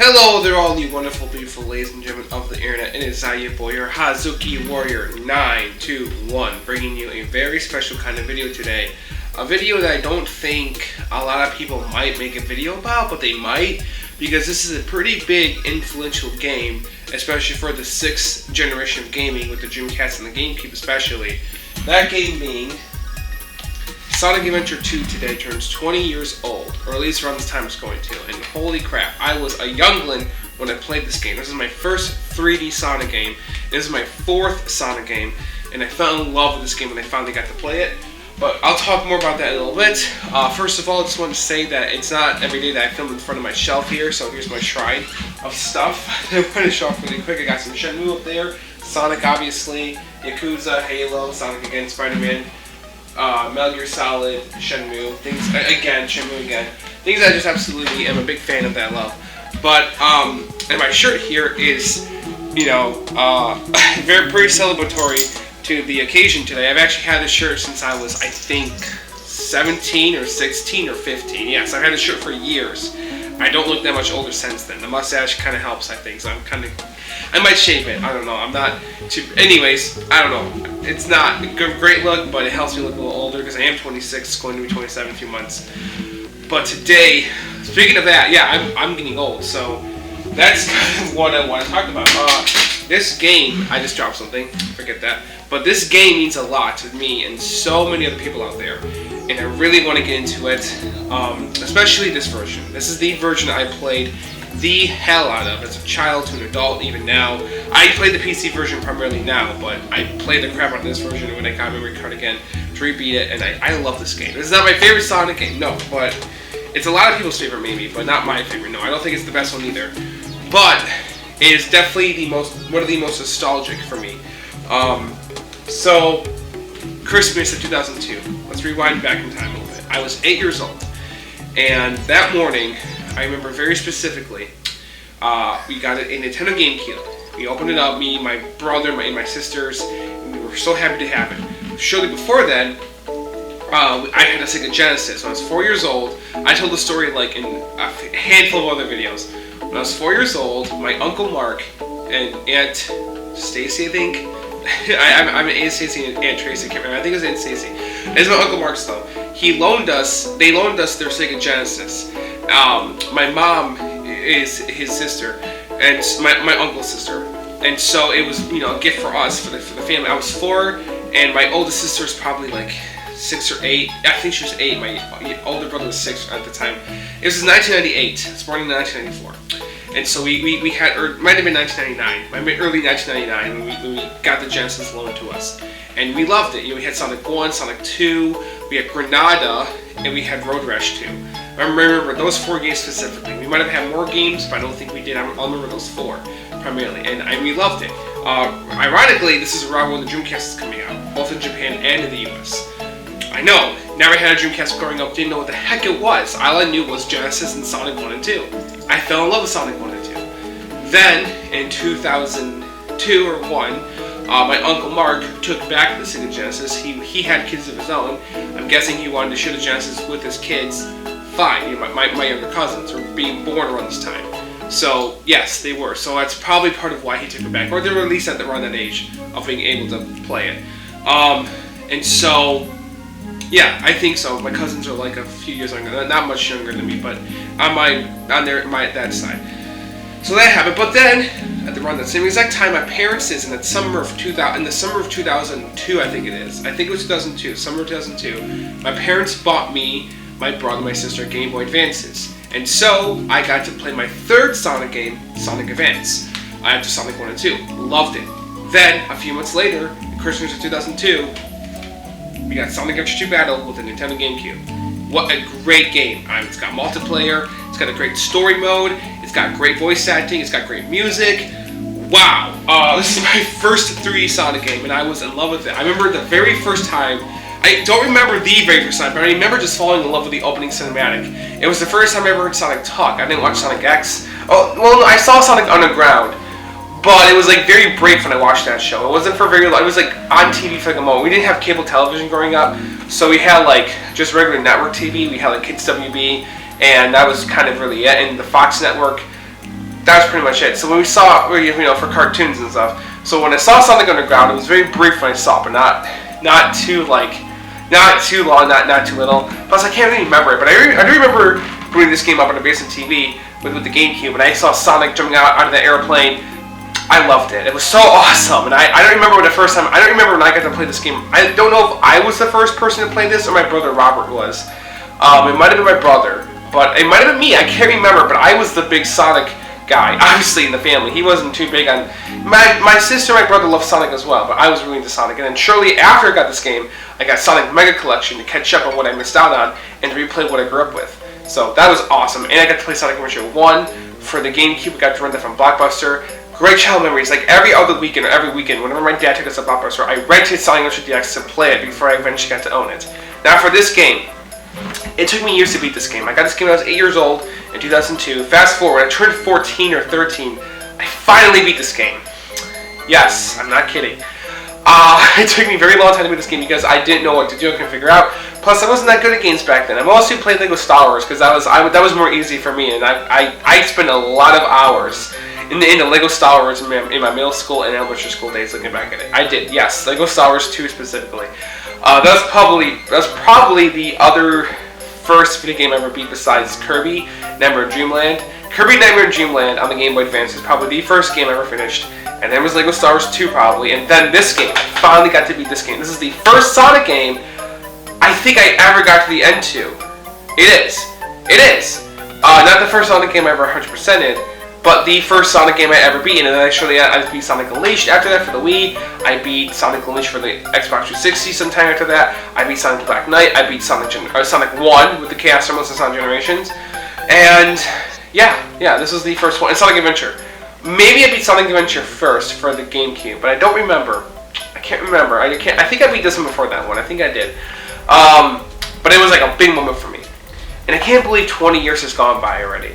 Hello there, all you wonderful, beautiful ladies and gentlemen of the internet. It is I, your boy, your Hazuki Warrior 921, bringing you a very special kind of video today. A video that I don't think a lot of people might make a video about, but they might, because this is a pretty big, influential game, especially for the 6th generation of gaming with the Dreamcast and the GameCube especially. That game being Sonic Adventure 2 today turns 20 years old, or at least around this time it's going to, and holy crap, I was a youngling when I played this game. This is my first 3D Sonic game, this is my 4th Sonic game, and I fell in love with this game when I finally got to play it. But I'll talk more about that in a little bit. First of all, I just want to say that it's not every day that I film in front of my shelf here, so here's my shrine of stuff. I'm going to show off really quick. I got some Shenmue up there, Sonic obviously, Yakuza, Halo, Sonic again, Spider-Man, Metal Gear Solid, Shenmue, Shenmue again. Things I just absolutely am a big fan of that I love. But, and my shirt here is, very celebratory to the occasion today. I've actually had this shirt since I was, I think, 17 or 16 or 15. Yes, I've had this shirt for years. I don't look that much older since then. The mustache kind of helps, I think, so I might shave it. I don't know. I'm not too... Anyways, I don't know. It's not a great look, but it helps me look a little older because I am 26, going to be 27 in a few months. But today, speaking of that, yeah, I'm getting old, so that's kind of what I want to talk about. This game, I just dropped something, forget that, but this game means a lot to me and so many other people out there, and I really want to get into it, especially this version. This is the version I played the hell out of as a child to an adult even now. I played the PC version primarily now, but I played the crap out of this version when I got my memory card again to rebeat it, and I love this game. This is not my favorite Sonic game, no, but it's a lot of people's favorite maybe, but not my favorite, no. I don't think it's the best one either, but it is definitely one of the most nostalgic for me. So, Christmas of 2002. Let's rewind back in time a little bit. I was 8 years old, and that morning, I remember very specifically, we got a Nintendo GameCube. We opened it up, me, my brother, and my sisters, and we were so happy to have it. Shortly before then, I had a Sega Genesis. When I was 4 years old, I told the story like in a handful of other videos. When I was 4 years old, my Uncle Mark and Aunt Stacy, I think. I'm Aunt Stacy and Aunt Tracy, I can't remember. I think it was Aunt Stacy. It's my Uncle Mark's though. They loaned us their Sega Genesis. My mom is his sister, and my uncle's sister. And so it was, a gift for us, for the family. I was 4, and my oldest sister was probably like 6 or 8. I think she was 8. My older brother was 6 at the time. It was 1998. I was born in 1994. And so we had, or it might have been 1999, early 1999, when we got the Genesis loaned to us. And we loved it. We had Sonic 1, Sonic 2, we had Granada, and we had Road Rash 2. I remember those 4 games specifically. We might have had more games, but I don't think we did. I'll remember those 4, primarily. And we loved it. Ironically, this is around when the Dreamcast is coming out, both in Japan and in the US. I know, never had a Dreamcast growing up, didn't know what the heck it was. All I knew was Genesis and Sonic 1 and 2. I fell in love with Sonic 1 and 2. Then, in 2002 or 1, my Uncle Mark took back the Sega Genesis. He had kids of his own. I'm guessing he wanted to share the Genesis with his kids. Fine, my younger cousins were being born around this time. So, yes, they were. So that's probably part of why he took it back. Or they were at least around that age of being able to play it. And so, yeah, I think so. My cousins are like a few years younger, not much younger than me, but on my dad's side. So that happened. But then, around that same exact time, my parents in the summer of 2002, I think it is. I think it was 2002, summer of 2002. My parents bought me, my brother, my sister, Game Boy Advances, and so I got to play my 3rd Sonic game, Sonic Advance, after Sonic 1 and 2. Loved it. Then, a few months later, Christmas of 2002. We got Sonic Adventure 2 Battle with the Nintendo GameCube. What a great game. It's got multiplayer, it's got a great story mode, it's got great voice acting, it's got great music. Wow. This is my first 3D Sonic game, and I was in love with it. I remember the very first time, I don't remember the very first time, but I remember just falling in love with the opening cinematic. It was the first time I ever heard Sonic talk. I didn't watch Sonic X. Oh, well, no, I saw Sonic Underground. But it was like very brief when I watched that show. It wasn't for very long. It was like on TV for like a moment. We didn't have cable television growing up, so we had like just regular network TV. We had like Kids WB, and that was kind of really it. And the Fox network that's pretty much it. So when we saw, for cartoons and stuff. So when I saw Sonic Underground, it was very brief when I saw it, but not too long, not too little. Plus, I can't really remember it, but I do remember booting this game up on a basic TV with the GameCube, and I saw Sonic jumping out of the airplane. I loved it. It was so awesome, and I don't remember when the first time. I don't remember when I got to play this game. I don't know if I was the first person to play this or my brother Robert was. It might have been my brother, but it might have been me. I can't remember, but I was the big Sonic guy, obviously in the family. He wasn't too big on. My sister and my brother loved Sonic as well, but I was really into Sonic. And then shortly after I got this game, I got Sonic Mega Collection to catch up on what I missed out on and to replay what I grew up with. So that was awesome. And I got to play Sonic Adventure 1 for the GameCube. I got to rent that from Blockbuster. Great child memories. Like every other weekend or every weekend, whenever my dad took us to Blockbuster, I rented Sonic Adventure DX to play it before I eventually got to own it. Now for this game, it took me years to beat this game. I got this game when I was 8 years old in 2002. Fast forward, I turned 14 or 13. I finally beat this game. Yes, I'm not kidding. It took me a very long time to beat this game because I didn't know what to do. I couldn't figure out. Plus, I wasn't that good at games back then. I mostly played Lego Star Wars because that was more easy for me, and I spent a lot of hours in the Lego Star Wars in my middle school and elementary school days looking back at it. I did, yes, Lego Star Wars 2 specifically. That's probably the other first video game I ever beat besides Kirby Nightmare Dreamland. Kirby Nightmare Dreamland on the Game Boy Advance is probably the first game I ever finished, and then was Lego Star Wars 2 probably, and then this game. I finally got to beat this game. This is the first Sonic game I think I ever got to the end to. It is. Not the first Sonic game I ever 100%ed, but the first Sonic game I ever beat. And then actually I beat Sonic Unleashed after that for the Wii. I beat Sonic Unleashed for the Xbox 360 sometime after that. I beat Sonic Black Knight. I beat Sonic 1 with the Chaos Emeralds and Sonic Generations. And yeah, this was the first one. And Sonic Adventure. Maybe I beat Sonic Adventure first for the GameCube, but I don't remember. I can't remember. I think I beat this one before that one. I think I did. But it was like a big moment for me. And I can't believe 20 years has gone by already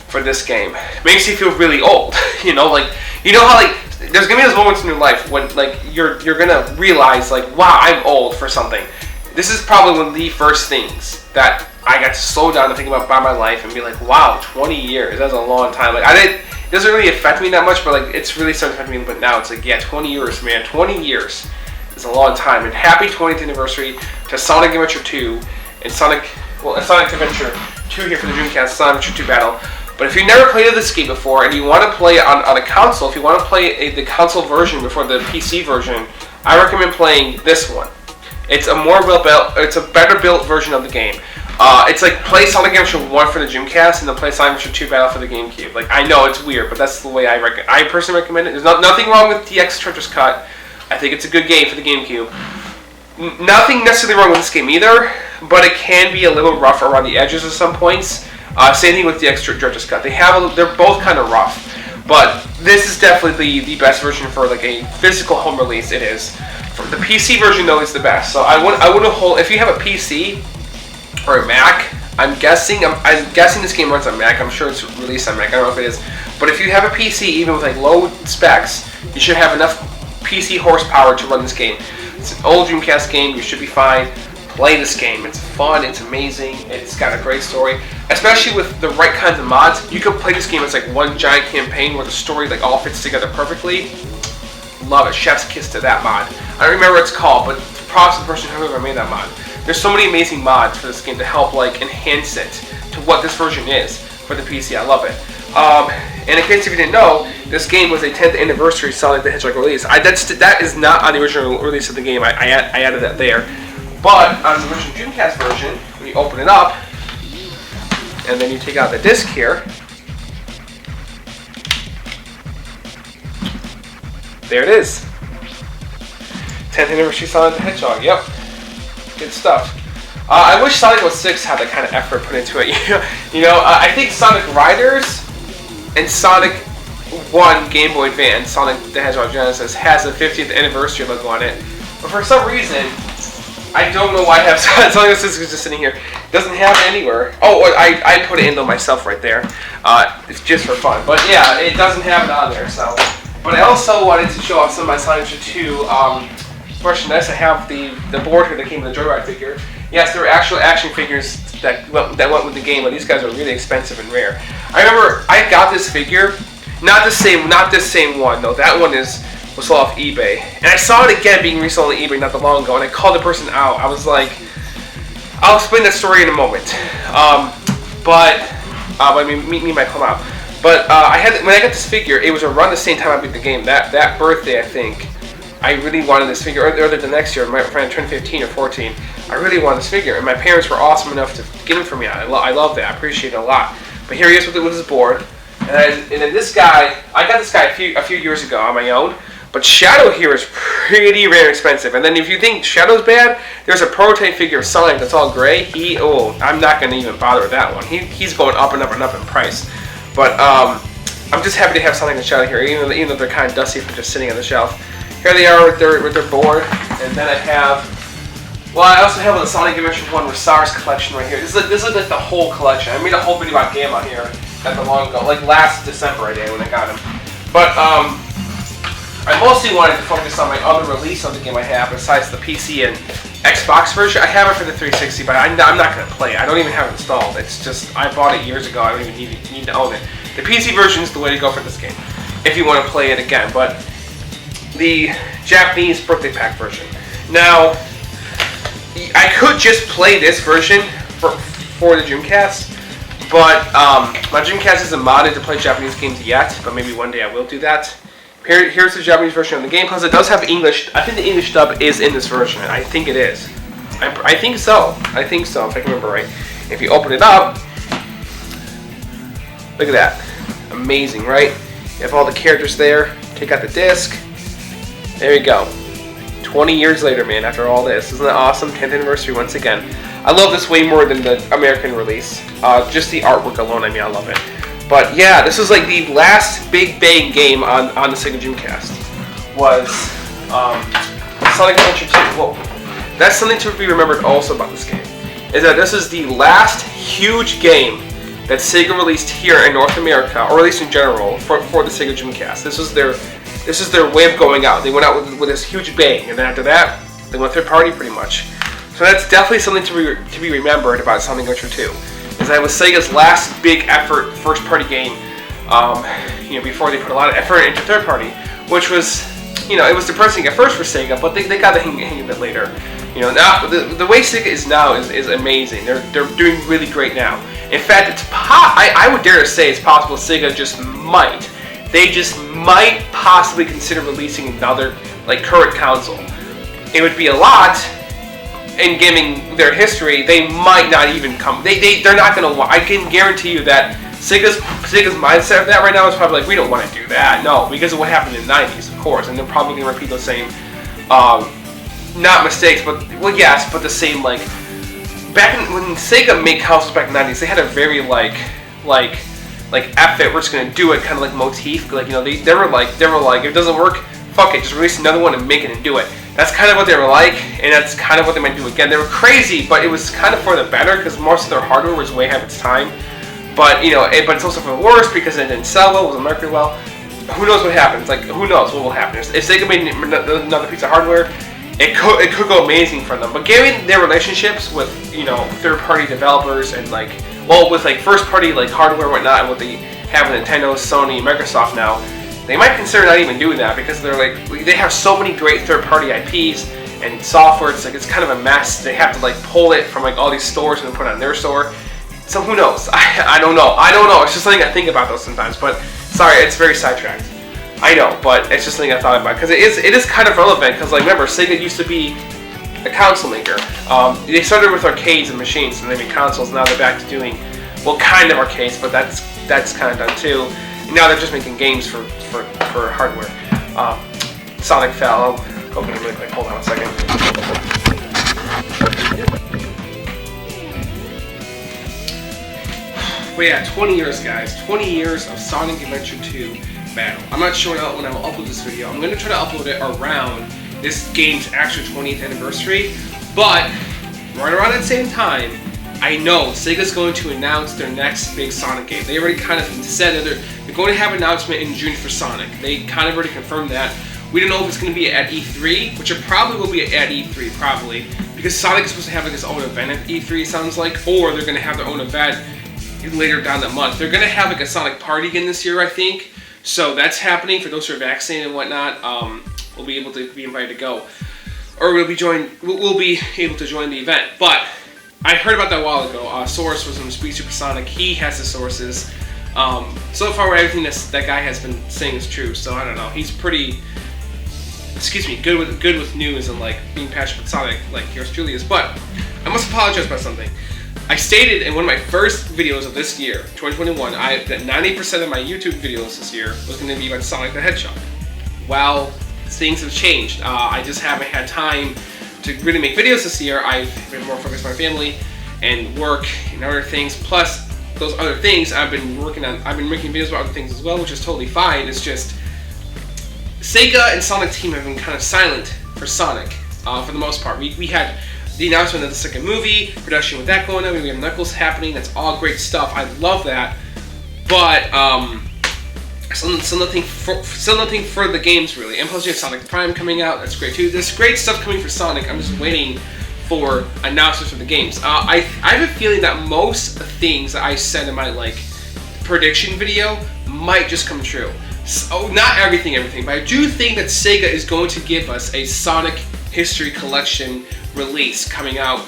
for this game. It makes you feel really old. You know how there's gonna be those moments in your life when you're gonna realize wow, I'm old for something. This is probably one of the first things that I got to slow down and think about my life and be like, wow, 20 years, that's a long time. It doesn't really affect me that much, but it's really starting to affect me. But now it's 20 years, man, 20 years is a long time. And happy 20th anniversary to Sonic Adventure 2 and Sonic Adventure 2 here for the Dreamcast, Sonic Adventure 2 Battle. But if you've never played this game before and you want to play it on a console, if you want to play the console version before the PC version, I recommend playing this one. It's a better built version of the game. It's like play Sonic Adventure 1 for the Dreamcast and then play Sonic Adventure 2 Battle for the GameCube. I know it's weird, but that's the way I personally recommend it. There's nothing wrong with DX Treacherous Cut. I think it's a good game for the GameCube. Nothing necessarily wrong with this game either, but it can be a little rough around the edges at some points. Same thing with the DX Treacherous Cut. They're both kind of rough, but this is definitely the best version for a physical home release. It is. For the PC version though is the best. So I would hold if you have a PC or a Mac. I'm guessing this game runs on Mac. I'm sure it's released on Mac. I don't know if it is, but if you have a PC, even with low specs, you should have enough PC horsepower to run this game. It's an old Dreamcast game. You should be fine. Play this game. It's fun. It's amazing. It's got a great story, especially with the right kinds of mods. You can play this game as one giant campaign where the story all fits together perfectly. Love it. Chef's kiss to that mod. I don't remember what it's called, but props to the person who ever made that mod. There's so many amazing mods for this game to help enhance it to what this version is for the PC. I love it. And in case if you didn't know, this game was a 10th anniversary Sonic the Hedgehog release. That is not on the original release of the game. I added that there. But on the original Dreamcast version, when you open it up, and then you take out the disc here, there it is. 10th anniversary Sonic the Hedgehog. Yep. Good stuff. I wish Sonic 06 had that kind of effort put into it. I think Sonic Riders and Sonic 1 Game Boy Advance, Sonic the Hedgehog Genesis, has a 50th anniversary logo on it. But for some reason, I don't know why I have Sonic 06 is just sitting here. It doesn't have it anywhere. Oh, I put it in though myself right there. It's just for fun. But yeah, it doesn't have it on there. So, but I also wanted to show off some of my Sonic 2 merchandise. I have the board here that came with the Joyride figure. Yes, there were actual action figures that went with the game, but these guys are really expensive and rare. I remember I got this figure Not this same one though. That one was sold off eBay, and I saw it again being resold on eBay not that long ago, and I called the person out. I was like, I'll explain that story in a moment. I mean, me might come out. But when I got this figure, it was around the same time I beat the game. That birthday, I think, I really wanted this figure. Or the next year, when I turned 15 or 14, I really wanted this figure, and my parents were awesome enough to get it for me. I love that. I appreciate it a lot. But here he is with his board, and then this guy, I got this guy a few years ago on my own. But Shadow here is pretty rare and expensive. And then if you think Shadow's bad, there's a prototype figure of Sonic that's all gray. I'm not going to even bother with that one. He's going up and up and up in price. But I'm just happy to have Sonic and Shadow here, even though they're kind of dusty from just sitting on the shelf. Here they are with their board. And then I also have the Sonic Adventure 1 Rosars collection right here. This is like the whole collection. I made a whole video about Gamma here not that long ago. Like last December I did when I got him. But I mostly wanted to focus on my other release of the game I have, besides the PC and Xbox version. I have it for the 360, but I'm not going to play it. I don't even have it installed. It's just, I bought it years ago. I don't even need to own it. The PC version is the way to go for this game, if you want to play it again. But the Japanese birthday pack version. Now, I could just play this version for the Dreamcast, but my Dreamcast isn't modded to play Japanese games yet, but maybe one day I will do that. Here's the Japanese version of the game, because it does have English. I think the English dub is in this version. I think it is. I think so. I think so, if I can remember right. If you open it up, look at that. Amazing, right? You have all the characters there. Take out the disc. There you go. 20 years later, man, after all this. Isn't that awesome? 10th anniversary once again. I love this way more than the American release. Just the artwork alone, I mean, I love it. But yeah, this was like the last big bang game on the Sega Dreamcast. Was Sonic Adventure 2. Whoa. That's something to be remembered also about this game. Is that this is the last huge game that Sega released here in North America, or at least in general, for the Sega Dreamcast. This is their way of going out. They went out with this huge bang, and then after that, they went third party pretty much. So that's definitely something to be remembered about Sonic Adventure 2. Is that it was Sega's last big effort first party game, before they put a lot of effort into third party, which was, it was depressing at first for Sega, but they got the hang of it later. Now the way Sega is now is amazing. They're doing really great now. In fact, I would dare to say it's possible Sega just might possibly consider releasing another current console. It would be a lot. And given their history, they might not even come. They're not going to. I can guarantee you that Sega's mindset of that right now is probably like, we don't want to do that. No, because of what happened in the 90s, of course, and they're probably going to repeat those same, not mistakes, but yes, but the same back when Sega made consoles back in the 90s, they had a very F it, we're just going to do it kind of motif. They were like, if it doesn't work, fuck it, just release another one and make it and do it. That's kind of what they were like, and that's kind of what they might do again. They were crazy, but it was kind of for the better, because most of their hardware was way ahead of its time. But but it's also for the worse, because it didn't sell well, it wasn't marketed well. Who knows what happens? Who knows what will happen? If Sega made another piece of hardware, it could go amazing for them. But given their relationships with third-party developers and with first-party hardware and whatnot, and what they have with Nintendo, Sony, Microsoft now, they might consider not even doing that, because they have so many great third-party IPs and software. It's kind of a mess. They have to pull it from all these stores and then put it on their store. So who knows? I don't know. It's just something I think about those sometimes. But sorry, it's very sidetracked. I know, but it's just something I thought about, because it is kind of relevant. Because remember, Sega used to be a console maker. They started with arcades and machines, and they made consoles. Now they're back to doing kind of arcades, but that's kind of done too. Now they're just making games for hardware. Sonic fell. I'll open it really quick. Hold on a second. But yeah, 20 years, guys. 20 years of Sonic Adventure 2 battle. I'm not sure when I will upload this video. I'm going to try to upload it around this game's actual 20th anniversary. But right around that same time, I know Sega's going to announce their next big Sonic game. They already kind of said that they're going to have an announcement in June for Sonic. They kind of already confirmed that. We don't know if it's going to be at E3, which it probably will be at E3, probably, because Sonic is supposed to have its own event at E3, it sounds like, or they're going to have their own event later down that month. They're going to have a Sonic party again this year, I think, So that's happening for those who are vaccinated and whatnot. We'll be able to be invited to go, or we'll be able to join the event. But I heard about that a while ago. Source was in Speed Supersonic. He has the sources. So far, everything that guy has been saying is true. So I don't know. He's pretty, good with news and like being passionate with Sonic, like yours truly is. But I must apologize about something. I stated in one of my first videos of this year, 2021, that 90% of my YouTube videos this year was going to be about Sonic the Hedgehog. Well, things have changed. I just haven't had time to really make videos this year. I've been more focused on my family and work and other things. Plus, those other things I've been making videos about other things as well, which is totally fine. It's just Sega and Sonic Team have been kind of silent for Sonic for the most part. We had the announcement of the second movie, production with that going on. We have Knuckles happening. That's all great stuff. I love that. But still nothing for the games really. And plus, you have Sonic Prime coming out. That's great too. There's great stuff coming for Sonic. I'm just waiting for announcements for the games. I have a feeling that most of the things that I said in my like prediction video might just come true. So not everything, but I do think that Sega is going to give us a Sonic History Collection release coming out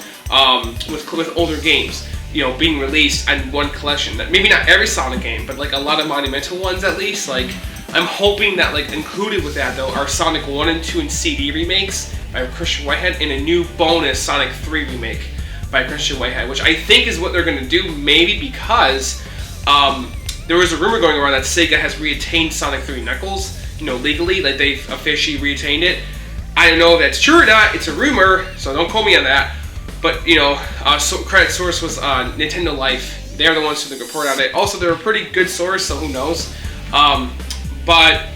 with older games, being released in one collection. That maybe not every Sonic game, but like a lot of monumental ones at least. Like I'm hoping that like included with that though are Sonic 1 and 2 and CD remakes by Christian Whitehead and a new bonus Sonic 3 remake by Christian Whitehead, which I think is what they're going to do, maybe because there was a rumor going around that Sega has retained Sonic 3 Knuckles, legally, like they've officially retained it. I don't know if that's true or not. It's a rumor, so don't quote me on that. But credit source was Nintendo Life. They're the ones who report on it. Also, they're a pretty good source, so who knows? But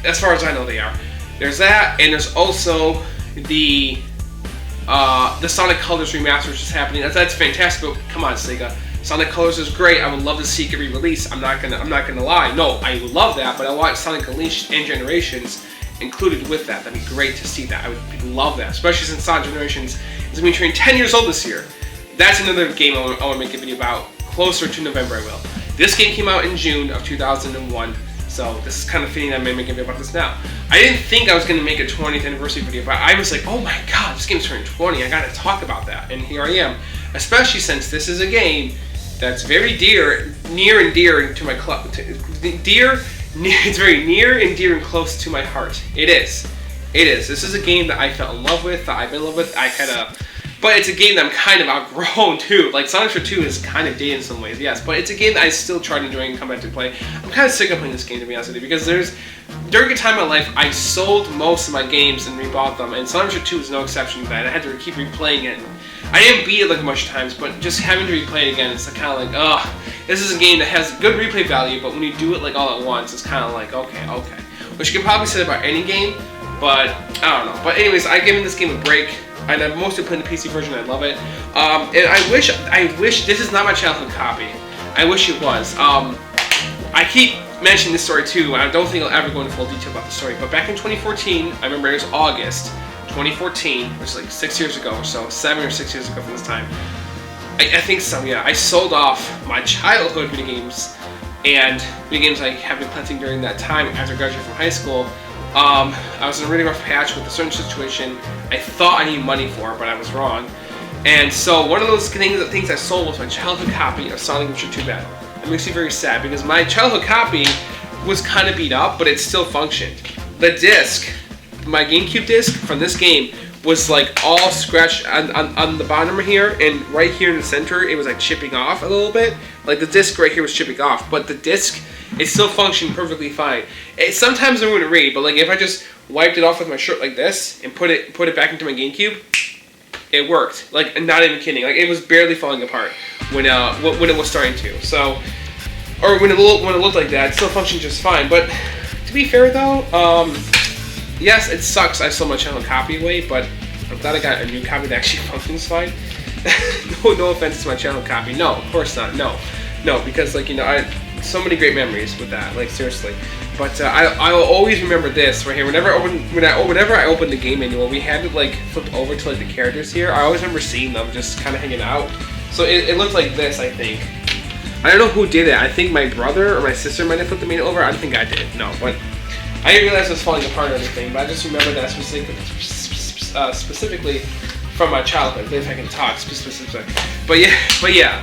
as far as I know, they are. There's that, and there's also the Sonic Colors remaster, which is happening. That's fantastic. But come on, Sega. Sonic Colors is great. I would love to see it re-released. I'm not gonna lie. No, I love that, but I want Sonic Unleashed and Generations included with that. That'd be great to see that. I would love that, especially since Sonic Generations is going to be turning 10 years old this year. That's another game I want to make a video about. Closer to November, I will. This game came out in June of 2001, so this is kind of fitting that I'm making a video about this now. I didn't think I was going to make a 20th anniversary video, but I was like, oh my god, this game's turning 20. I gotta talk about that, and here I am. Especially since this is a game that's very near and dear to my it's very near and dear and close to my heart. It is. This is a game that I fell in love with, that I've been in love with. But it's a game that I'm kind of outgrown too. Like Sonic 2 is kind of dated in some ways, yes. But it's a game that I still try to enjoy and come back to play. I'm kind of sick of playing this game, to be honest with you, because during a time in my life, I sold most of my games and rebought them, and Sonic 2 is no exception to that. I had to keep replaying it. I didn't beat it like a bunch of times, but just having to replay it again, it's kind of like, ugh. This is a game that has good replay value, but when you do it like all at once, it's kind of like, okay. Which you can probably say about any game, but I don't know. But anyways, I've given this game a break, and I've mostly played the PC version. I love it, and I wish this is not my childhood copy. I wish it was. I keep mentioning this story too, and I don't think I'll ever go into full detail about the story. But back in 2014, I remember it was August 2014, which is like 6 years ago or so, 7 or 6 years ago from this time. I think so, yeah. I sold off my childhood video games and video games I have been collecting during that time after graduating from high school. I was in a really rough patch with a certain situation I thought I needed money for, but I was wrong. And so one of those things I sold was my childhood copy of Sonic Adventure 2 Battle. It makes me very sad because my childhood copy was kind of beat up, but it still functioned. The disc, my GameCube disc from this game, was like all scratched on the bottom here, and right here in the center it was like chipping off a little bit. Like the disc right here was chipping off, but the disc, it still functioned perfectly fine. Sometimes I wouldn't read, but like if I just wiped it off with my shirt like this and put it back into my GameCube, it worked. Like, not even kidding. Like, it was barely falling apart when it was starting to. So, or when it looked like that, it still functioned just fine. But to be fair though, yes, it sucks I sold my channel copy away, but I'm glad I got a new copy that actually functions fine. no offense to my channel copy. No, of course not. No, because like, I so many great memories with that. Like, seriously. But I will always remember this right here. Whenever I opened the game manual, we had it like flipped over to like the characters here. I always remember seeing them just kind of hanging out. So it looked like this, I think. I don't know who did it. I think my brother or my sister might have put the main over. I don't think I did. No, but I didn't realize it was falling apart or anything. But I just remember that specifically from my childhood. If I can talk specifically. But yeah.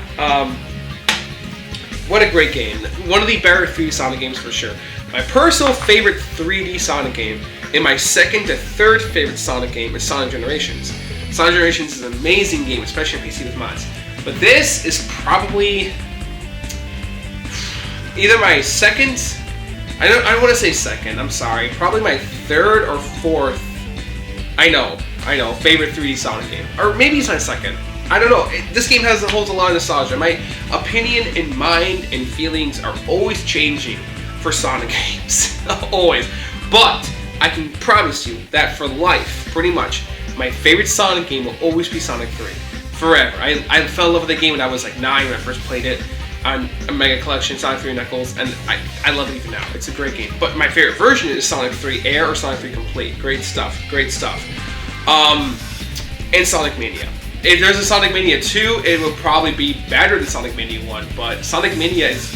What a great game. One of the better 3D Sonic games for sure. My personal favorite 3D Sonic game and my second to third favorite Sonic game is Sonic Generations. Sonic Generations is an amazing game, especially on PC with mods. But this is probably either my second, I don't want to say second, I'm sorry, probably my third or fourth, I know, favorite 3D Sonic game. Or maybe it's my second. I don't know. This game holds a lot of nostalgia. My opinion and mind and feelings are always changing for Sonic games. Always. But I can promise you that for life, pretty much, my favorite Sonic game will always be Sonic 3. Forever. I fell in love with the game when I was like 9 when I first played it on a Mega Collection, Sonic 3 Knuckles, and I love it even now. It's a great game. But my favorite version is Sonic 3 Air or Sonic 3 Complete. Great stuff. And Sonic Mania. If there's a Sonic Mania 2, it will probably be better than Sonic Mania 1, but Sonic Mania is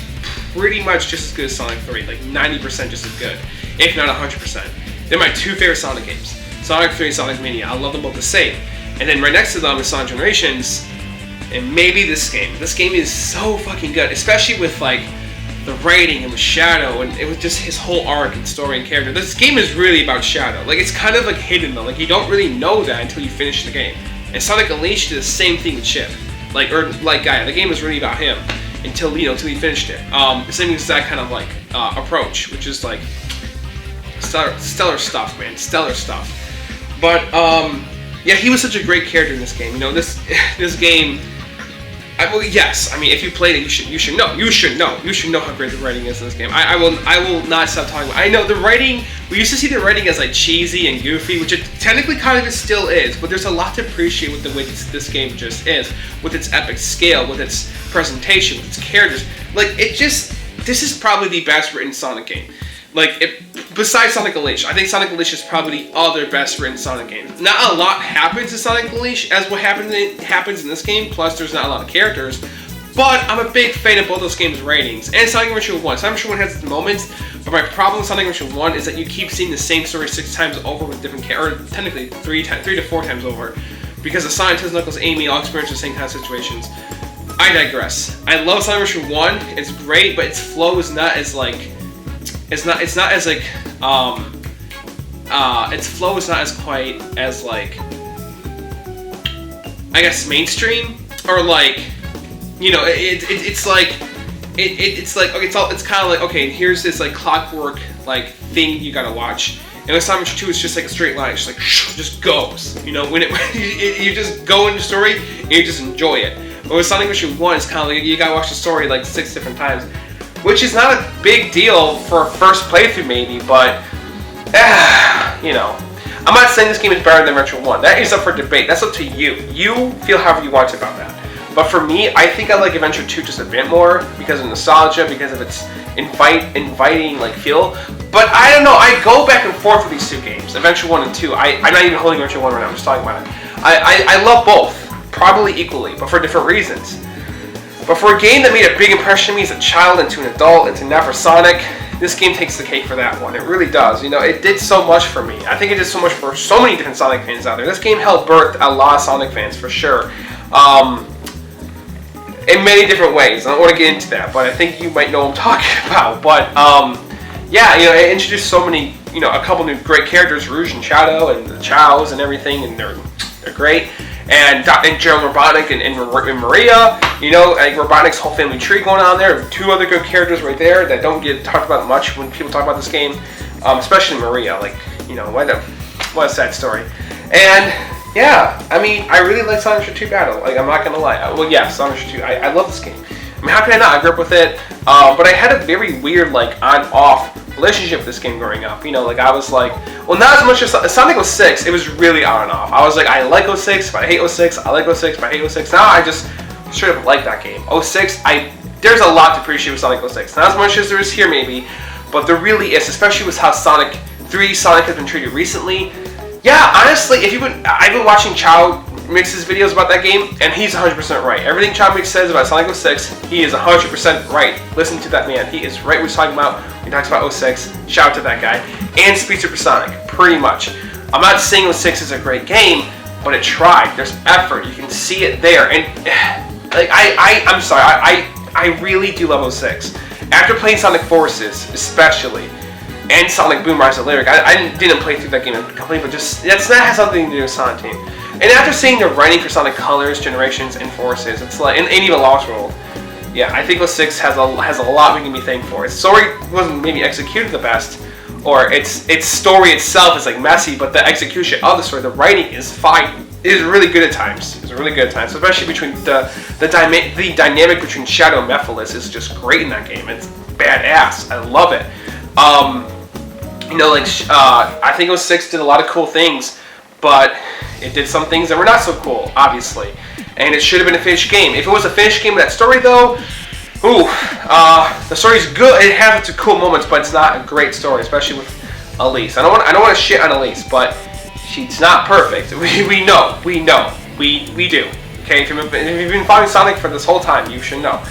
pretty much just as good as Sonic 3, like 90% just as good, if not 100%. They're my two favorite Sonic games, Sonic 3 and Sonic Mania. I love them both the same. And then right next to them is Sonic Generations, and maybe this game. This game is so fucking good, especially with like the writing and with Shadow, and it was just his whole arc and story and character. This game is really about Shadow. Like, it's kind of like hidden though, like you don't really know that until you finish the game. And Sonic Unleashed did the same thing with Chip, like Gaia. The game was really about him until he finished it. Same exact kind of like approach, which is like stellar stuff, man, stellar stuff. But yeah, he was such a great character in this game. You know, this game. Yes, I mean, if you played it, you should know how great the writing is in this game. I will not stop talking about it. I know the writing. We used to see the writing as like cheesy and goofy, which it technically kind of still is. But there's a lot to appreciate with the way this game just is, with its epic scale, with its presentation, with its characters. Like, this is probably the best written Sonic game. Like, besides Sonic Unleashed, I think Sonic Unleashed is probably the other best written Sonic game. Not a lot happens in Sonic Unleashed as what happens in this game, plus there's not a lot of characters, but I'm a big fan of both those games' ratings, and Sonic Adventure 1. Sonic Adventure 1 has its moments, but my problem with Sonic Adventure 1 is that you keep seeing the same story 6 times over with different characters, or technically 3 to 4 times over, because the Sonic, Tails, Knuckles, Amy all experience the same kind of situations. I digress. I love Sonic Adventure 1, it's great, but its flow is not as like... its flow is not as quite as like, I guess, mainstream, or like, you know, it's like okay, it's kind of like, okay, here's this like clockwork like thing you gotta watch. And with Sonic 2, it's just like a straight line. It's just like just goes. You know, when you just go into the story and you just enjoy it. But with Sonic Adventure 1, it's kind of like you gotta watch the story like 6 different times. Which is not a big deal for a first playthrough, maybe, but, you know. I'm not saying this game is better than Adventure 1. That is up for debate. That's up to you. You feel however you want about that. But for me, I think I like Adventure 2 just a bit more because of nostalgia, because of its inviting, like, feel. But I don't know. I go back and forth with these two games, Adventure 1 and 2. I'm not even holding Adventure 1 right now. I'm just talking about it. I love both, probably equally, but for different reasons. But for a game that made a big impression on me as a child and to an adult and to now for Sonic, this game takes the cake for that one. It really does. You know, it did so much for me. I think it did so much for so many different Sonic fans out there. This game helped birth a lot of Sonic fans for sure. In many different ways. I don't want to get into that, but I think you might know what I'm talking about. But yeah, you know, it introduced so many, you know, a couple new great characters, Rouge and Shadow and the Chows and everything, and they're great. And General Robotnik and Maria, you know, like Robotnik's whole family tree going on there. 2 other good characters right there that don't get talked about much when people talk about this game, especially Maria. Like, you know, what a sad story. And yeah, I mean, I really like Sonic Adventure 2 Battle. Like, I'm not gonna lie. Well, yeah, Sonic Adventure 2. I love this game. I mean, how can I not? I grew up with it, but I had a very weird, like, on-off relationship with this game growing up. You know, like, I was like, well, not as much as Sonic 06, it was really on and off. I was like, I like 06, but I hate 06. I like 06, but I hate 06. Now I just straight up like that game. 06, there's a lot to appreciate with Sonic 06. Not as much as there is here, maybe, but there really is, especially with how Sonic has been treated recently. Yeah, honestly, I've been watching Mix's videos about that game, and he's 100% right. Everything Chop Mix says about Sonic 06, he is 100% right. Listen to that man. He is right what he's talking about when he talks about 06. Shout out to that guy. And Speed Supersonic, pretty much. I'm not saying 06 is a great game, but it tried. There's effort. You can see it there. And like I'm sorry, I really do love 06. After playing Sonic Forces, especially, and Sonic Boom Rise of Lyric, I didn't play through that game completely, but just that has something to do with Sonic Team. And after seeing the writing for Sonic Colors, Generations, and Forces, it's like, and even Lost World, yeah, I think 06 has a lot we can be thankful for. Its story wasn't maybe executed the best, or its story itself is like messy, but the execution of the story, the writing is fine. It is really good at times. It's really good at times, especially between the dynamic between Shadow and Mephiles is just great in that game. It's badass. I love it. You know, like I think 06 did a lot of cool things, but it did some things that were not so cool, obviously. And it should have been a finished game. If it was a finished game with that story, though, the story's good. It has its cool moments, but it's not a great story, especially with Elise. I don't want to shit on Elise, but she's not perfect. We know. We do. Okay, if you've been following Sonic for this whole time, you should know.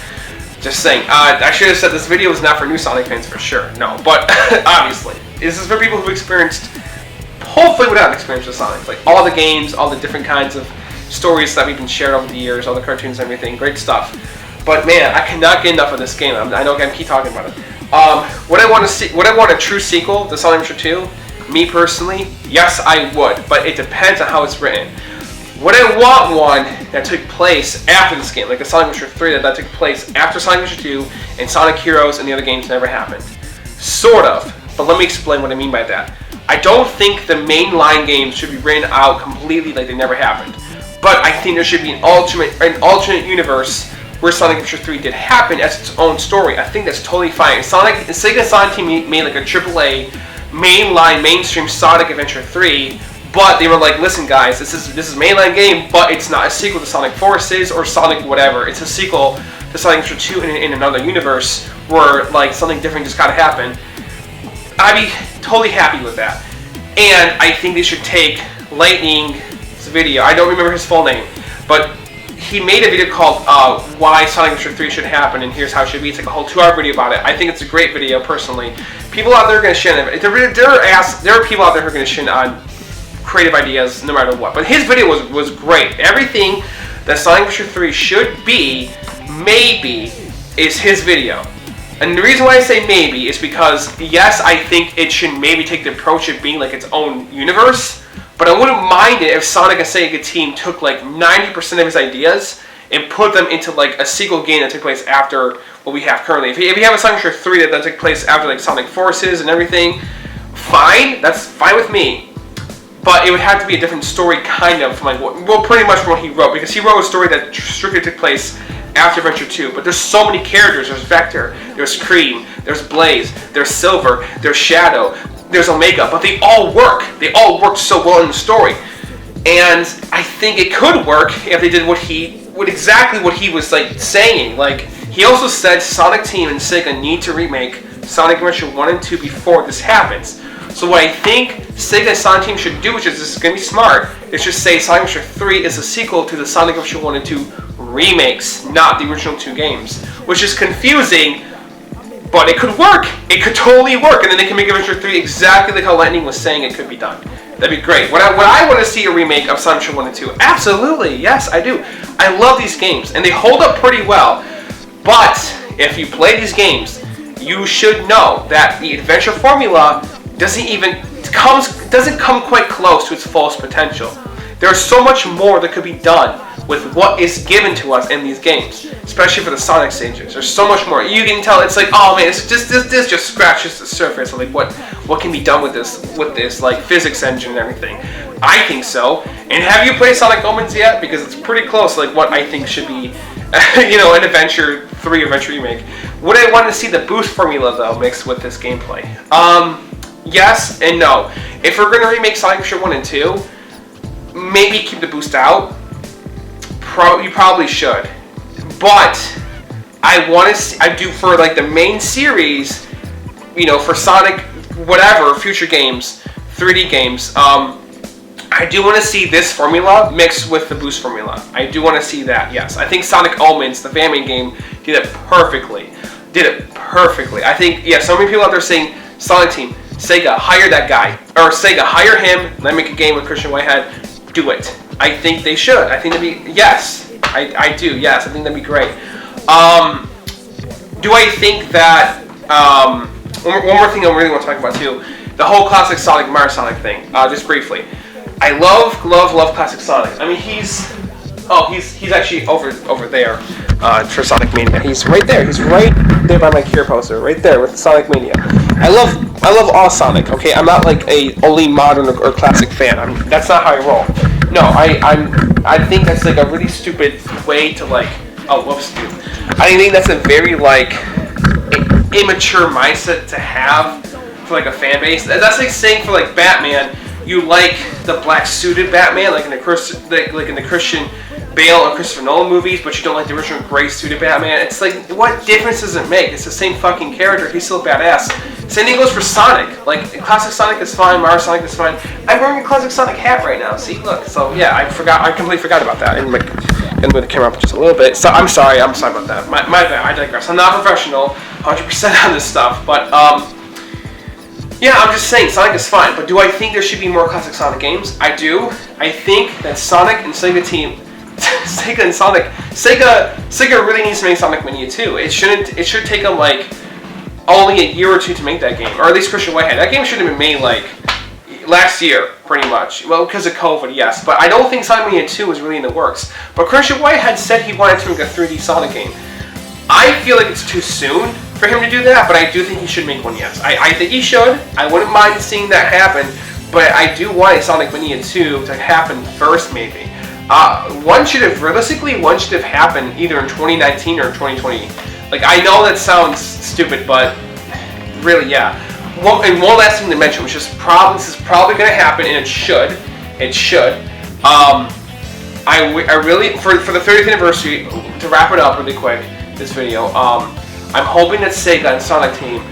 Just saying. I should have said this video is not for new Sonic fans for sure. No, but obviously, this is for people who've experienced, hopefully without experience with Sonic, like all the games, all the different kinds of stories that we've been shared over the years, all the cartoons and everything. Great stuff. But man, I cannot get enough of this game. I know I keep talking about it. What I want a true sequel to Sonic Adventure 2? Me personally, yes, I would, but it depends on how it's written. Would I want one that took place after this game, like a Sonic Adventure 3 that took place after Sonic Adventure 2 and Sonic Heroes and the other games never happened? Sort of, but let me explain what I mean by that. I don't think the mainline games should be written out completely like they never happened, but I think there should be an alternate universe where Sonic Adventure 3 did happen as its own story. I think that's totally fine. Sega Sonic Team made like a AAA mainline mainstream Sonic Adventure 3. But they were like, listen guys, this is mainline game, but it's not a sequel to Sonic Forces or Sonic whatever. It's a sequel to Sonic Adventure 2 in another universe where like something different just gotta happen. I'd be totally happy with that. And I think they should take Lightning's video. I don't remember his full name, but he made a video called Why Sonic Adventure 3 Should Happen and Here's How It Should Be. It's like a whole 2-hour video about it. I think it's a great video personally. People out there are gonna shit on it. There are people out there who are gonna shit on creative ideas no matter what, but his video was great. Everything that Sonic Adventure 3 should be, maybe, is his video. And the reason why I say maybe is because, yes, I think it should maybe take the approach of being like its own universe, but I wouldn't mind it if Sonic and Sega Team took like 90% of his ideas and put them into like a sequel game that took place after what we have currently. If you have a Sonic Adventure 3 that took place after like Sonic Forces and everything, fine, that's fine with me. But it would have to be a different story, kind of, from like pretty much from what he wrote, because he wrote a story that strictly took place after Adventure 2. But there's so many characters. There's Vector, there's Cream, there's Blaze, there's Silver, there's Shadow, there's Omega. But they all work. They all work so well in the story, and I think it could work if they did exactly what he was like saying. Like he also said, Sonic Team and Sega need to remake Sonic Adventure 1 and 2 before this happens. So what I think Sega and Sonic Team should do, which is this is going to be smart, is just say Sonic Adventure 3 is a sequel to the Sonic Adventure 1 and 2 remakes, not the original 2 games. Which is confusing, but it could work. It could totally work, and then they can make Adventure 3 exactly like how Lightning was saying it could be done. That'd be great. Would I want to see a remake of Sonic Adventure 1 and 2? Absolutely, yes, I do. I love these games, and they hold up pretty well. But if you play these games, you should know that the adventure formula doesn't come quite close to its fullest potential. There's so much more that could be done with what is given to us in these games, especially for the Sonic stages. There's so much more. You can tell it's like, oh man, this just scratches the surface of like what can be done with this like physics engine and everything. I think so. And have you played Sonic Omens yet? Because it's pretty close to like what I think should be, an Adventure 3 Adventure remake. Would I want to see the boost formula though mixed with this gameplay? Yes and no. If we're going to remake Sonic Adventure 1 and 2, maybe keep the boost out. You probably should. But I do for like the main series, for Sonic whatever, future games, 3D games, I do want to see this formula mixed with the Boost formula. I do want to see that, yes. I think Sonic Omens, the family game, did it perfectly. I think, yeah, so many people out there saying, Sonic Team, Sega, hire that guy. Or Sega, hire him, let me make a game with Christian Whitehead. Do it. I think they should. I think that'd be, yes. I do, yes. I think that'd be great. Do I think that, one more thing I really want to talk about too, the whole classic Sonic, Mario Sonic thing, just briefly. I love classic Sonic. I mean, he's actually over there for Sonic Mania. He's right there. He's right there by my Cure poster, right there with Sonic Mania. I love all Sonic. Okay, I'm not like a only modern or classic fan. That's not how I roll. No, I think that's like a really stupid way to like. Oh, whoops, dude. I think that's a very like immature mindset to have for like a fan base. That's like saying for like Batman, you like the black suited Batman, like in the Christian Bale or Christopher Nolan movies, but you don't like the original gray suited Batman. It's like, what difference does it make? It's the same fucking character. He's still badass. Same thing goes for Sonic. Like classic Sonic is fine, Mario Sonic is fine. I'm wearing a classic Sonic hat right now. See, look. So yeah, I completely forgot about that. And move the camera up just a little bit. So I'm sorry about that. My bad. I digress. I'm not professional, 100% on this stuff, but yeah, I'm just saying Sonic is fine. But do I think there should be more classic Sonic games? I do. I think that Sonic and Sega team, Sega and Sonic, Sega really needs to make Sonic Mania 2. It should take them like only a year or two to make that game, or at least Christian Whitehead. That game should have been made like last year, pretty much. Well, because of COVID, yes. But I don't think Sonic Mania 2 was really in the works. But Christian Whitehead said he wanted to make a 3D Sonic game. I feel like it's too soon for him to do that, but I do think he should make one, yes. I think he should. I wouldn't mind seeing that happen, but I do want Sonic Mania 2 to happen first, maybe. One should have happened either in 2019 or 2020. Like, I know that sounds stupid, but really, yeah. And one last thing to mention, which is this is probably going to happen, and it should. I really, for the 30th anniversary, to wrap it up really quick, this video, I'm hoping that Sega and Sonic Team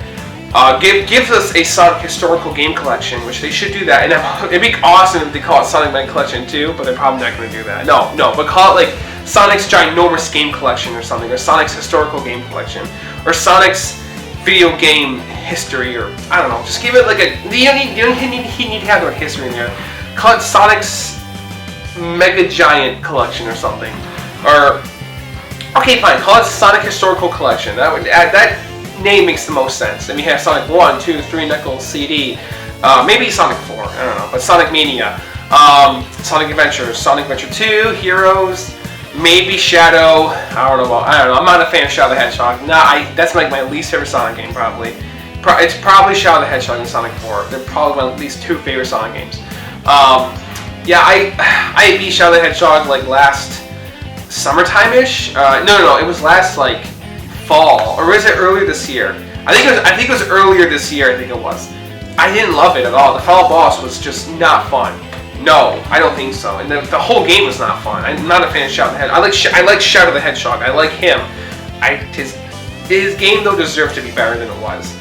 gives us a Sonic historical game collection, which they should do that. And it'd be awesome if they call it Sonic Man Collection 2, but they're probably not going to do that. No, but call it like Sonic's Ginormous Game Collection or something, or Sonic's Historical Game Collection, or Sonic's Video Game History, or I don't know. Just give it like a. You don't need to have the history in there. Call it Sonic's Mega Giant Collection or something, or okay, fine. Call it Sonic Historical Collection. That name makes the most sense. And we have Sonic 1, 2, 3, Knuckles, CD, maybe Sonic 4. I don't know, but Sonic Mania, Sonic Adventure, Sonic Adventure 2, Heroes. Maybe Shadow. I don't know. I'm not a fan of Shadow the Hedgehog. That's like my least favorite Sonic game, probably. It's probably Shadow the Hedgehog and Sonic 4. They're probably my least two favorite Sonic games. Yeah, I beat Shadow the Hedgehog like last summertime-ish. No. It was last like fall, or was it earlier this year? I think it was earlier this year. I think it was. I didn't love it at all. The final boss was just not fun. No, I don't think so. And the whole game was not fun. I'm not a fan of Shadow the Hedgehog. I like Shadow the Hedgehog. I like him. His game though deserved to be better than it was.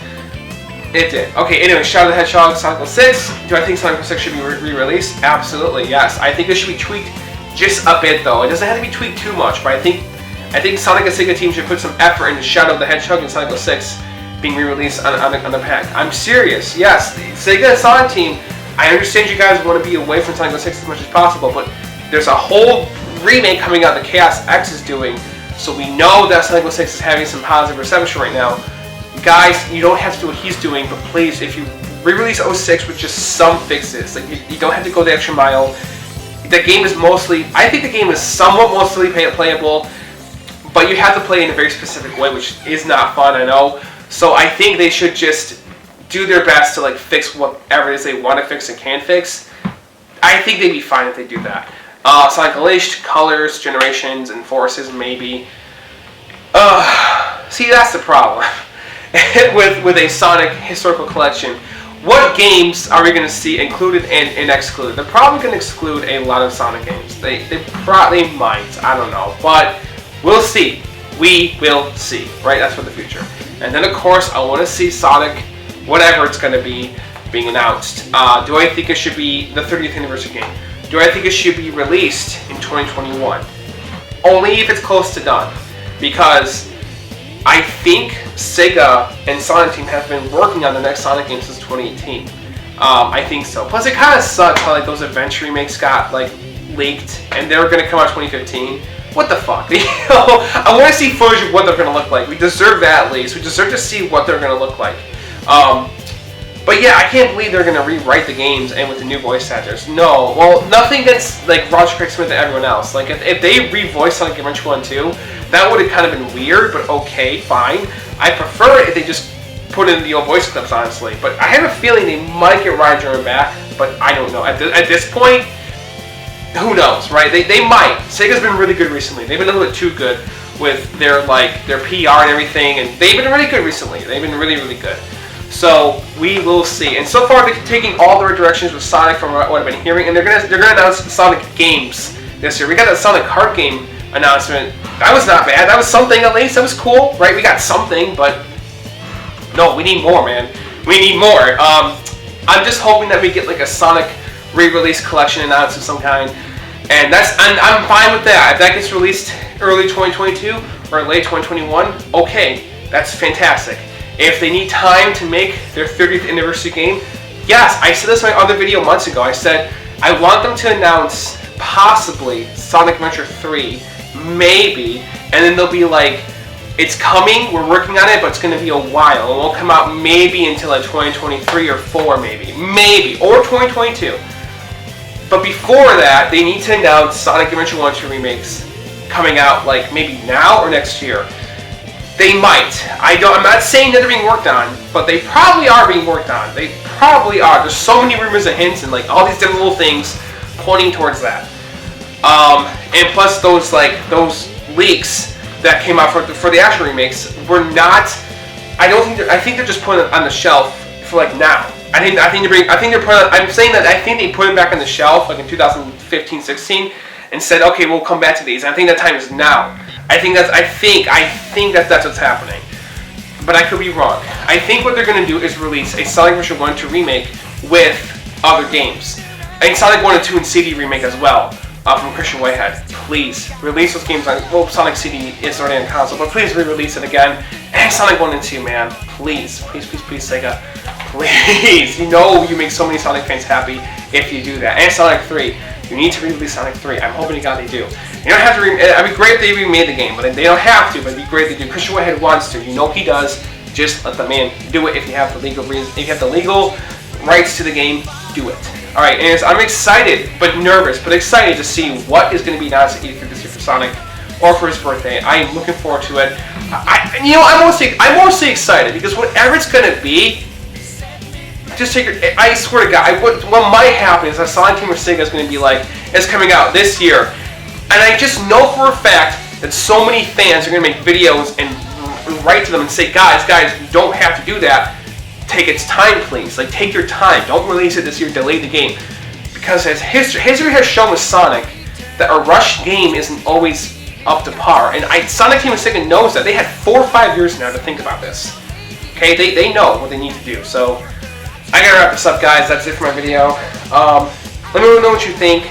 It did. Okay, anyway, Shadow the Hedgehog, Sonic 06. Do I think Sonic 06 should be re-released? Absolutely, yes. I think it should be tweaked just a bit though. It doesn't have to be tweaked too much, but I think Sonic and Sega team should put some effort into Shadow the Hedgehog and Sonic 06 being re-released on the pack. I'm serious. Yes, Sega and Sonic team. I understand you guys want to be away from Sonic 06 as much as possible, but there's a whole remake coming out that Chaos X is doing, so we know that Sonic 06 is having some positive reception right now. Guys, you don't have to do what he's doing, but please, if you re-release 06 with just some fixes, like you don't have to go the extra mile. The game is I think the game is somewhat mostly playable, but you have to play in a very specific way, which is not fun, I know. So I think they should just do their best to like fix whatever it is they want to fix and can fix. I think they'd be fine if they do that. Sonic Unleashed, Colors, Generations, and Forces, maybe. See, that's the problem with a Sonic historical collection. What games are we going to see included and excluded? They're probably going to exclude a lot of Sonic games. They might. I don't know, but we'll see. We will see. Right? That's for the future. And then, of course, I want to see Sonic, whatever it's going to be, being announced. Do I think it should be the 30th anniversary game? Do I think it should be released in 2021? Only if it's close to done. Because I think Sega and Sonic Team have been working on the next Sonic game since 2018. I think so. Plus, it kind of sucks how like those adventure remakes got like leaked, and they were going to come out 2015. What the fuck? You know, I want to see footage of what they're going to look like. We deserve that at least. We deserve to see what they're going to look like. But yeah, I can't believe they're going to rewrite the games and with the new voice actors. No, well, nothing against like Roger Craig Smith and everyone else. Like if they revoiced Sonic Adventure 1 2, that would have kind of been weird, but okay, fine. I prefer it if they just put in the old voice clips, honestly. But I have a feeling they might get Ryan Jordan back, but I don't know. At this point, who knows, right? They might. Sega's been really good recently. They've been a little bit too good with their PR and everything, and they've been really good recently. They've been really, really good. So we will see. And so far, they're taking all the right directions with Sonic from what I've been hearing, and they're gonna announce Sonic games this year. We got that Sonic kart game announcement. That was not bad. That was something at least. That was cool, right? We got something, but no, we need more, man. We need more. I'm just hoping that we get like a Sonic re-release collection announced of some kind, and I'm fine with that. If that gets released early 2022 or late 2021, okay, that's fantastic. If they need time to make their 30th anniversary game, yes, I said this in my other video months ago. I said I want them to announce possibly Sonic Adventure 3, maybe, and then they'll be like, it's coming, we're working on it, but it's going to be a while. It won't come out maybe until like 2023 or 4 maybe, or 2022. But before that, they need to announce Sonic Adventure 1 2 remakes coming out like maybe now or next year. They might. I'm not saying that they're being worked on, but they probably are being worked on. They probably are. There's so many rumors and hints and like all these different little things pointing towards that. And plus those leaks that came out for the actual remakes were not. I think they're just putting it on the shelf for like now. I'm saying that I think they put them back on the shelf like in 2015-16 and said, okay, we'll come back to these. And I think that time is now. I think that's what's happening. But I could be wrong. I think what they're going to do is release a Sonic Adventure 1 2 remake with other games. And Sonic 1 and 2 and CD remake as well, from Christian Whitehead. Please, release those games on, well, Sonic CD is already on console, but please re-release it again. And Sonic 1 and 2, man. Please, Sega. Please. You know you make so many Sonic fans happy if you do that. And Sonic 3. You need to re-release Sonic 3. I'm hoping to God they do. You don't have to it'd be great if they remade the game, but they don't have to, but it'd be great if they do. Christian Whitehead wants to. You know he does. Just let the man do it if you have the legal reason. If you have the legal rights to the game, do it. Alright, and I'm excited, but nervous, but excited to see what is going to be announced at E3 this year for Sonic, or for his birthday. I am looking forward to it. I'm mostly excited, because whatever it's going to be, just take it. I swear to God, what might happen is that Sonic Team or Sega is going to be like, it's coming out this year. And I just know for a fact that so many fans are going to make videos and write to them and say, guys, you don't have to do that. Take its time, please. Like, take your time. Don't release it this year. Delay the game. Because as history has shown with Sonic, that a rushed game isn't always up to par. And Sonic Team and Sega knows that. They had 4 or 5 years now to think about this. Okay, they know what they need to do. So, I gotta wrap this up, guys. That's it for my video. Let me know what you think.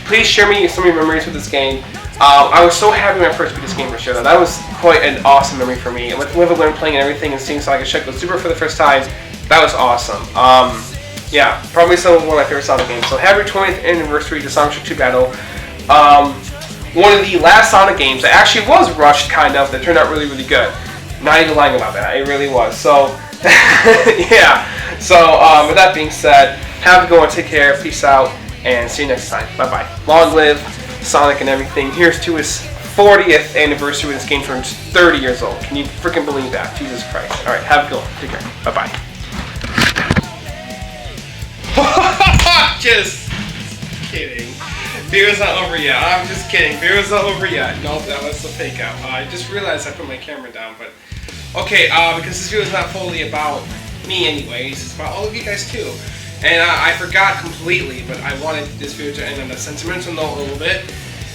Please share me some of your memories with this game. I was so happy when I first beat this game for sure. That was quite an awesome memory for me. And with everyone playing and everything and seeing Sonic Adventure Super for the first time, that was awesome. Yeah, probably one of my favorite Sonic games. So happy 20th anniversary to Sonic Adventure 2 Battle. One of the last Sonic games that actually was rushed, kind of, that turned out really, really good. Not even lying about that. It really was. So, yeah. So, with that being said, have a good one. Take care. Peace out. And see you next time. Bye-bye. Long live Sonic and everything. Here's to his 40th anniversary when this game turns 30 years old. Can you freaking believe that? Jesus Christ. Alright, have a good one. Take care. Bye-bye. Just kidding. Video's not over yet. I'm just kidding. Video's not over yet. No, that was a fake out. I just realized I put my camera down, but... Okay, because this video is not fully about me anyways. It's about all of you guys too. And I forgot completely, but I wanted this video to end on a sentimental note a little bit.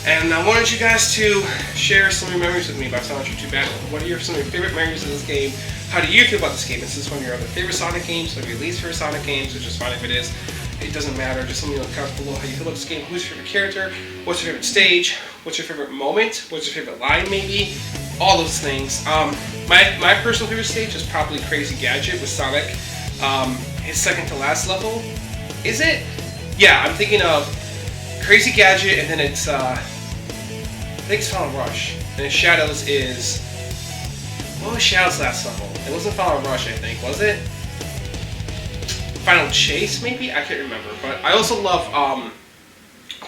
And I wanted you guys to share some of your memories with me about Sonic Adventure 2 Battle. What are some of your favorite memories of this game? How do you feel about this game? Is this one of your other favorite Sonic games? One of your least favorite Sonic games? Which is fine if it is. it doesn't matter. Just let me know in the comments below how you feel about this game. Who's your favorite character? What's your favorite stage? What's your favorite moment? What's your favorite line, maybe? All those things. My personal favorite stage is probably Crazy Gadget with Sonic. His second to last level. Is it? Yeah, I'm thinking of Crazy Gadget, and then it's, I think it's Final Rush. And then Shadows is, what was Shadow's last level? It wasn't Final Rush, I think, was it? Final Chase, maybe? I can't remember. But I also love,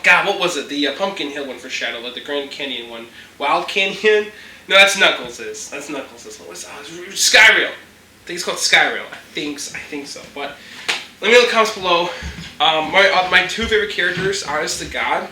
God, what was it? The Pumpkin Hill one for Shadow, like the Grand Canyon one. Wild Canyon? No, that's Knuckles'. That's Knuckles'. What was Skyrail. I think it's called Skyrail. I think so. But let me know in the comments below. My two favorite characters, honest to God,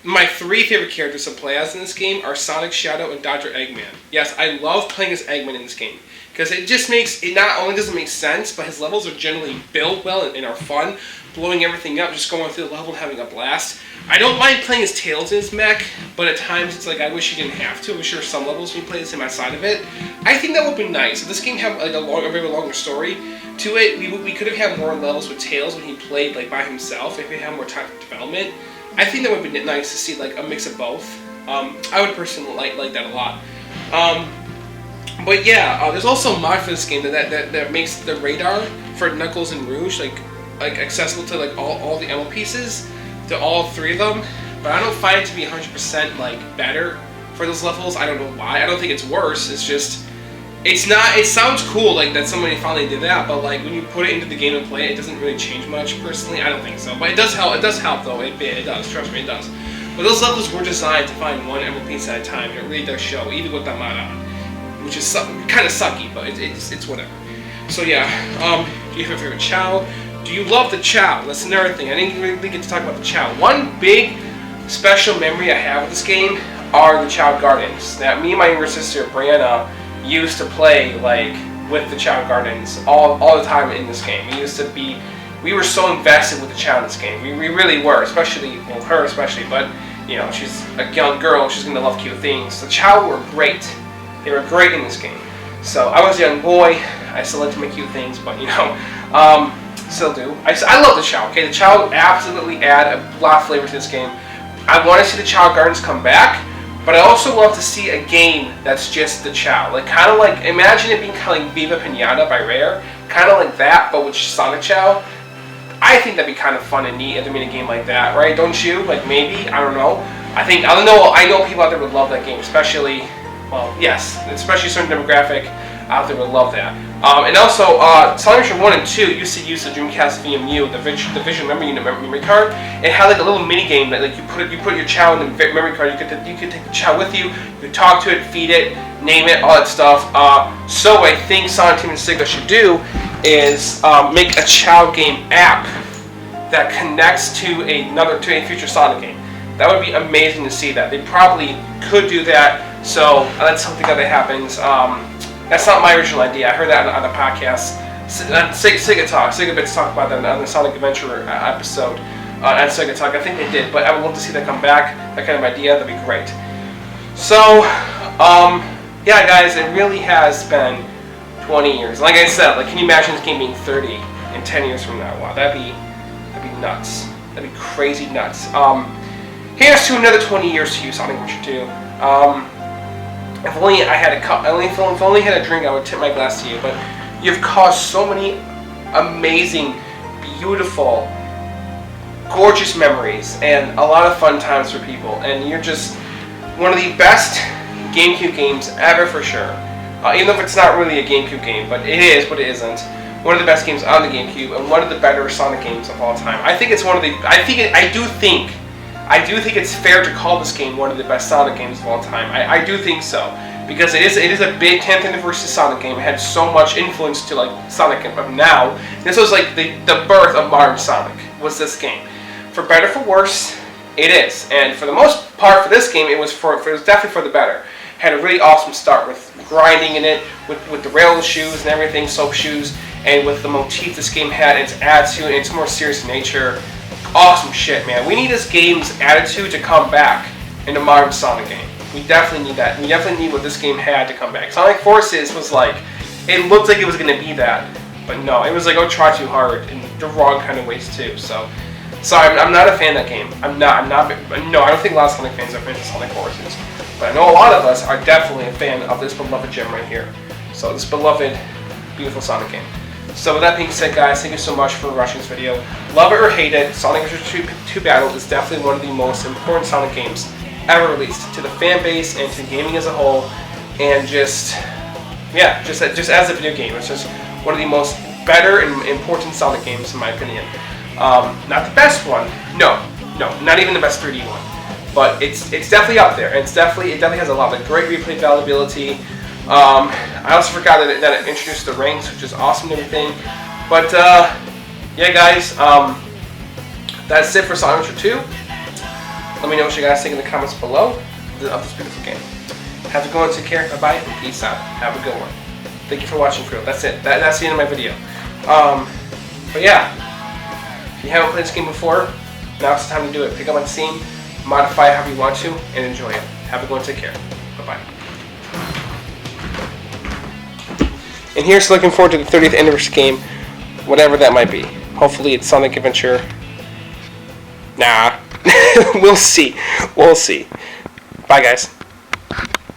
my three favorite characters to play as in this game are Sonic, Shadow, and Dr. Eggman. Yes, I love playing as Eggman in this game. Because it just makes, it not only doesn't make sense, but his levels are generally built well and are fun. Blowing everything up, just going through the level and having a blast. I don't mind playing as Tails in his mech, but at times it's like I wish you didn't have to. I wish there were some levels we play as him outside of it. I think that would be nice. If this game had like a very longer story to it, we could have had more levels with Tails when he played like by himself, if he had more time for development. I think that would be nice to see like a mix of both. I would personally like that a lot. But yeah, there's also a mod for this game that makes the radar for Knuckles and Rouge like accessible to like all the ammo pieces, to all three of them. But I don't find it to be 100% like better for those levels. I don't know why. I don't think it's worse. It's just it's not. It sounds cool like that somebody finally did that, but like when you put it into the game and play it, it doesn't really change much. Personally, I don't think so. But it does help. It does help though. It does. Trust me, it does. But those levels were designed to find one ammo piece at a time, and it really does show, even with that mod on. Which is kind of sucky, but it's whatever. So yeah, do you have a favorite Chow? Do you love the Chow? That's another thing. I didn't really get to talk about the Chow. One big special memory I have with this game are the Chow Gardens. That me and my younger sister Brianna used to play like with the Chow Gardens all the time in this game. We were so invested with the Chow in this game. We really were, especially, well, her especially, but you know, she's a young girl, she's gonna love cute things. The Chow were great. They were great in this game. So I was a young boy. I still like to make cute things, but you know, still do. I love the Chow. Okay, the Chow absolutely add a lot of flavor to this game. I want to see the Chow Gardens come back, but I also love to see a game that's just the Chow. Like kind of like, imagine it being kind of like Viva Pinata by Rare, kind of like that, but with Sonic Chow. I think that'd be kind of fun and neat if they made a game like that, right? Don't you? Like maybe, I don't know. I know people out there would love that game, especially. Well, yes, especially a certain demographic out there would love that. And also, Sonic Adventure 1 and 2 used to use the Dreamcast VMU, the Vision memory card. It had like a little mini game that like you put your Chow in the memory card. You could take the Chow with you. You talk to it, feed it, name it, all that stuff. So I think Sonic Team and Sega should do is make a Chow game app that connects to a future Sonic game. That would be amazing to see that. They probably could do that. So let's something that happens. That's not my original idea. I heard that on a podcast. Sega Bits talked about that on the Sonic Adventure episode at Sega Talk. I think they did, but I would love to see that come back. That kind of idea, that'd be great. So, yeah, guys, it really has been 20 years. Like I said, like, can you imagine this game being 30 in 10 years from now? Wow, that'd be nuts. That'd be crazy nuts. Here's to another 20 years to you, Sonic Adventure 2. If only I had if I only had a drink, I would tip my glass to you. But you've caused so many amazing, beautiful, gorgeous memories and a lot of fun times for people. And you're just one of the best GameCube games ever, for sure. Even though it's not really a GameCube game, but it is, but it isn't. One of the best games on the GameCube and one of the better Sonic games of all time. I think it's one of the. I do think it's fair to call this game one of the best Sonic games of all time. I do think so, because it is a big 10th anniversary Sonic game. It had so much influence to like Sonic of now. This was like the birth of modern Sonic. Was this game? For better, for worse, it is. And for the most part, for this game, it was definitely for the better. Had a really awesome start with grinding in it, with the rail shoes and everything, soap shoes, and with the motif this game had, its attitude, and its more serious nature. Awesome shit, man. We need this game's attitude to come back in a modern Sonic game. We definitely need that. We definitely need what this game had to come back. Sonic Forces was like, it looked like it was going to be that, But no, it was like, oh, try too hard in the wrong kind of ways too. So, sorry, I'm not a fan of that game. No, I don't think a lot of Sonic fans are fans of Sonic Forces. But I know a lot of us are definitely a fan of this beloved gem right here. So this beloved, beautiful Sonic game. So with that being said, guys, thank you so much for watching this video. Love it or hate it, Sonic Adventure 2 Battle is definitely one of the most important Sonic games ever released to the fan base and to gaming as a whole. And just as a video game, it's just one of the most better and important Sonic games in my opinion. Not the best one, no, not even the best 3D one, but it's definitely up there, and it definitely has a lot of great replay validability. I also forgot that it introduced the ranks, which is awesome and everything. But yeah, guys, that's it for Sonic Adventure 2. Let me know what you guys think in the comments below of this beautiful game. Have a good one, take care, bye-bye, and peace out. Have a good one. Thank you for watching, crew. That's it. That's the end of my video. But yeah, if you haven't played this game before, now's the time to do it. Pick up on Steam, modify it however you want to, and enjoy it. Have a good one, take care. Bye-bye. And here's looking forward to the 30th anniversary game, whatever that might be. Hopefully it's Sonic Adventure. Nah. We'll see. Bye, guys.